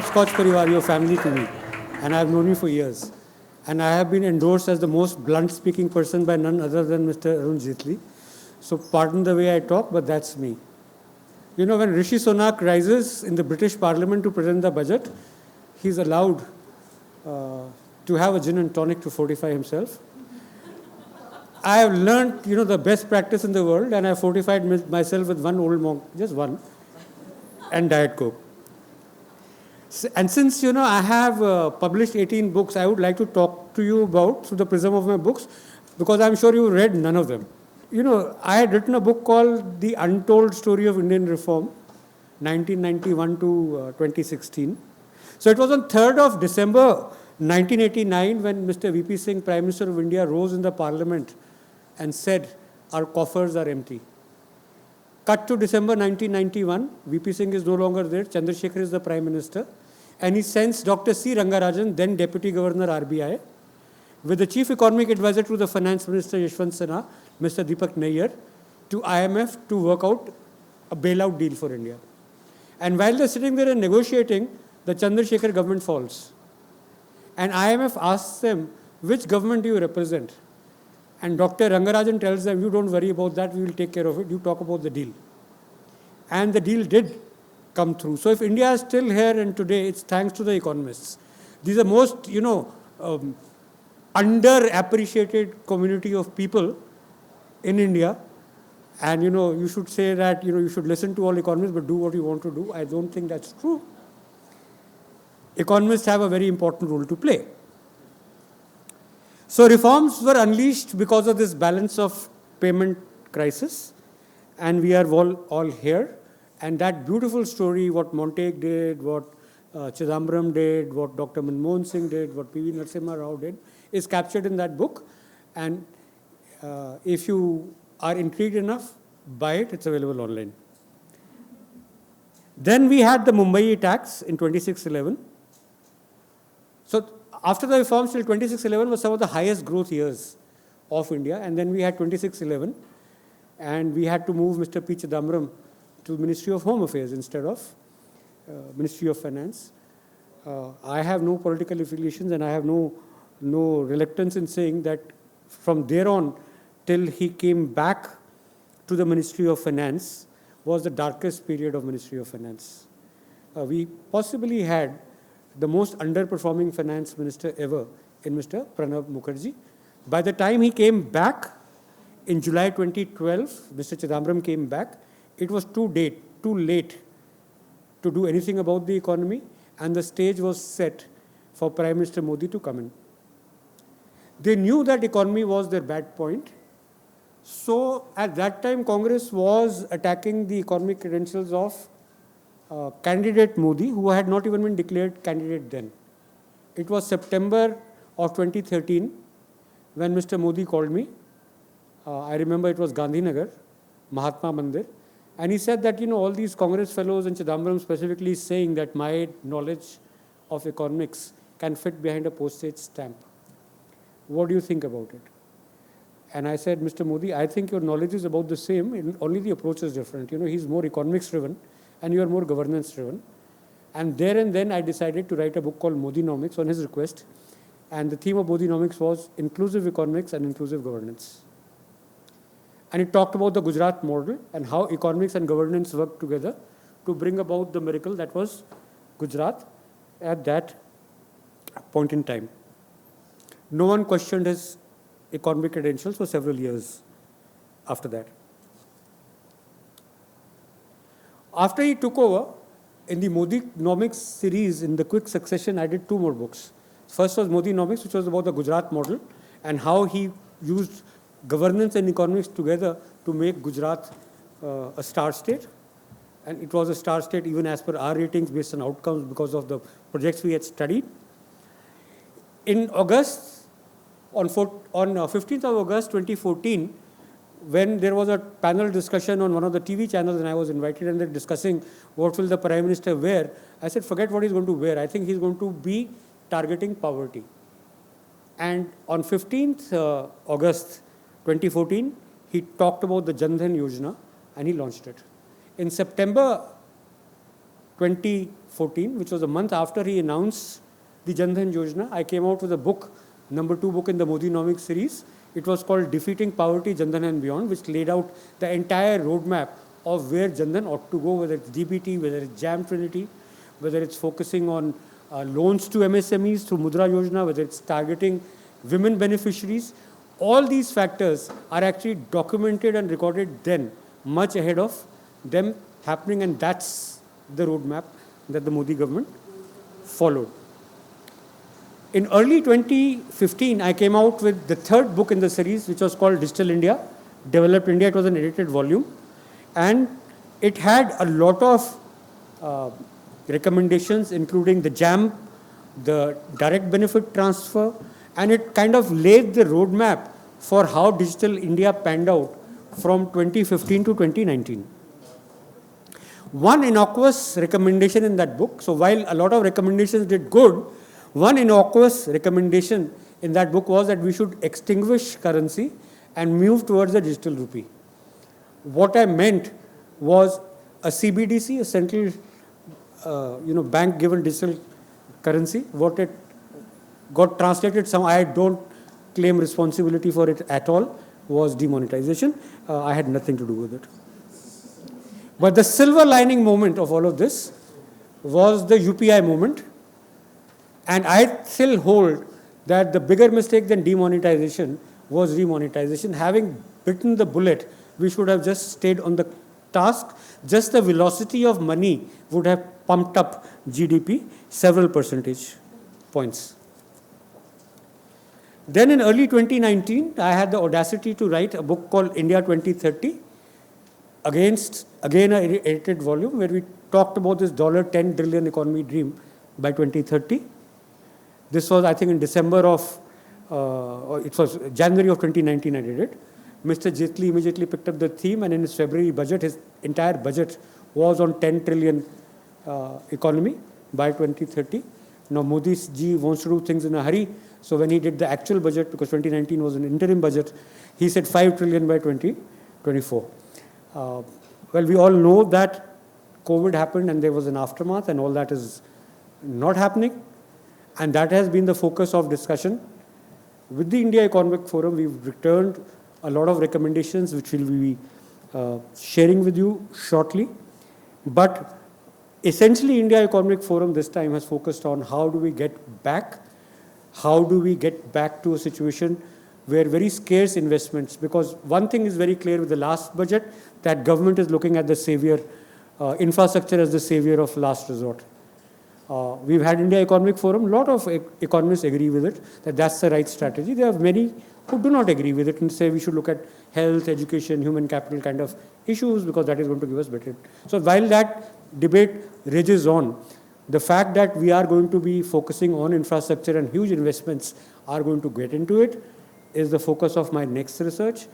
call Scotch Parivar, your family to me. And I've known you for years. And I have been endorsed as the most blunt-speaking person by none other than Mr. Arun Jaitley. So pardon the way I talk, but that's me. You know, when Rishi Sunak rises in the British Parliament to present the budget, he's allowed to have a gin and tonic to fortify himself. I have learned, the best practice in the world, and I fortified myself with one old monk, just one, and Diet Coke. And since, I have published 18 books, I would like to talk to you about, through the prism of my books, because I'm sure you read none of them. I had written a book called The Untold Story of Indian Reform, 1991 to 2016. So it was on 3rd of December, 1989, when Mr. VP Singh, Prime Minister of India, rose in the Parliament and said, our coffers are empty. Cut to December 1991, VP Singh is no longer there, Chandrasekhar is the Prime Minister, and he sends Dr. C. Rangarajan, then Deputy Governor RBI, with the Chief Economic Advisor to the Finance Minister Yashwant Sinha, Mr. Deepak Nayyar, to IMF to work out a bailout deal for India. And while they're sitting there and negotiating, the Chandrasekhar government falls. And IMF asks them, which government do you represent? And Dr. Rangarajan tells them, you don't worry about that, we will take care of it, you talk about the deal. And the deal did come through. So if India is still here and today, it's thanks to the economists. These are most, underappreciated community of people in India. And, you should say that, you should listen to all economists, but do what you want to do. I don't think that's true. Economists have a very important role to play. So reforms were unleashed because of this balance of payment crisis, and we are all here. And that beautiful story, what Montague did, what Chidambaram did, what Dr. Manmohan Singh did, what P.V. Narasimha Rao did, is captured in that book. And if you are intrigued enough, buy it, it's available online. Then we had the Mumbai attacks in 2611. So after the reforms till 2611 was some of the highest growth years of India. And then we had 2611. And we had to move Mr. P. Chidambaram to Ministry of Home Affairs instead of Ministry of Finance. I have no political affiliations, and I have no reluctance in saying that from there on till he came back to the Ministry of Finance was the darkest period of Ministry of Finance. We possibly had the most underperforming finance minister ever in Mr. Pranab Mukherjee. By the time he came back in July 2012, Mr. Chidambaram came back, it was too late to do anything about the economy, and the stage was set for Prime Minister Modi to come in. They knew that economy was their bad point. So at that time, Congress was attacking the economic credentials of candidate Modi, who had not even been declared candidate then. It was September of 2013 when Mr. Modi called me. I remember it was Gandhinagar, Mahatma Mandir. And he said that, all these Congress fellows and Chidambaram specifically saying that my knowledge of economics can fit behind a postage stamp. What do you think about it? And I said, Mr. Modi, I think your knowledge is about the same, only the approach is different. He's more economics driven and you are more governance driven. And there and then I decided to write a book called Modinomics on his request. And the theme of Modinomics was inclusive economics and inclusive governance. And it talked about the Gujarat model and how economics and governance worked together to bring about the miracle that was Gujarat at that point in time. No one questioned his economic credentials for several years after that. After he took over, in the Modinomics series, in the quick succession, I did 2 more books. First was Modinomics, which was about the Gujarat model and how he used governance and economics together to make Gujarat a star state. And it was a star state even as per our ratings based on outcomes because of the projects we had studied. In August, on 15th of August 2014, when there was a panel discussion on one of the TV channels and I was invited and they're discussing what will the Prime Minister wear, I said, forget what he's going to wear. I think he's going to be targeting poverty. And on 15th August 2014, he talked about the Jan Dhan Yojana and he launched it. In September 2014, which was a month after he announced the Jan Dhan Yojana, I came out with a book, number 2 book in the Modinomics series. It was called Defeating Poverty, Jan Dhan and Beyond, which laid out the entire roadmap of where Jan Dhan ought to go, whether it's DBT, whether it's JAM Trinity, whether it's focusing on loans to MSMEs through Mudra Yojana, whether it's targeting women beneficiaries. All these factors are actually documented and recorded then, much ahead of them happening, and that's the roadmap that the Modi government followed. In early 2015, I came out with the third book in the series, which was called Digital India, Developed India. It was an edited volume, and it had a lot of recommendations, including the JAM, the direct benefit transfer, and it kind of laid the roadmap for how Digital India panned out from 2015 to 2019. One innocuous recommendation in that book, so while a lot of recommendations did good, one innocuous recommendation in that book was that we should extinguish currency and move towards the digital rupee. What I meant was a CBDC, a central bank-given digital currency. What it got translated, I don't claim responsibility for it at all, was demonetization. I had nothing to do with it. But the silver lining moment of all of this was the UPI movement. And I still hold that the bigger mistake than demonetization was remonetization. Having bitten the bullet, we should have just stayed on the task. Just the velocity of money would have pumped up GDP several percentage points. Then in early 2019, I had the audacity to write a book called India 2030, again an edited volume where we talked about this $10 trillion economy dream by 2030. This was, I think, in December of, it was January of 2019 I did it. Mr. Jaitley immediately picked up the theme, and in his February budget, his entire budget was on 10 trillion economy by 2030. Now Modi ji wants to do things in a hurry, so when he did the actual budget, because 2019 was an interim budget, he said 5 trillion by 2024. Well, we all know that COVID happened and there was an aftermath, and all that is not happening. And that has been the focus of discussion. With the India Economic Forum, we've returned a lot of recommendations which we'll be sharing with you shortly. But essentially, India Economic Forum this time has focused on how do we get back to a situation where very scarce investments, because one thing is very clear with the last budget, that government is looking at the savior, infrastructure as the savior of last resort. We've had India Economic Forum, a lot of economists agree with it, that that's the right strategy. There are many who do not agree with it and say we should look at health, education, human capital kind of issues, because that is going to give us better. So while that debate rages on, the fact that we are going to be focusing on infrastructure and huge investments are going to get into it is the focus of my next research.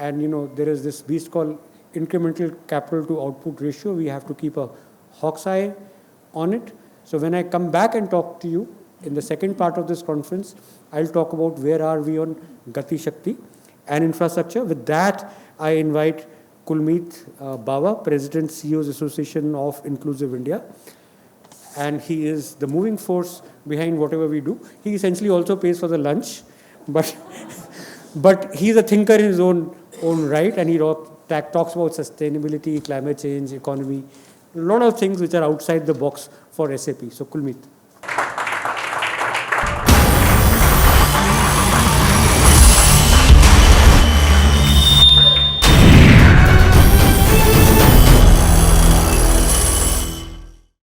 And there is this beast called incremental capital to output ratio. We have to keep a hawk's eye on it. So when I come back and talk to you in the second part of this conference, I'll talk about where are we on Gati Shakti and infrastructure. With that, I invite Kulmeet Bawa, President, CEOs Association of Inclusive India. And he is the moving force behind whatever we do. He essentially also pays for the lunch, but he's a thinker in his own right, and he talks about sustainability, climate change, economy, a lot of things which are outside the box for SAP. So Kulmeet.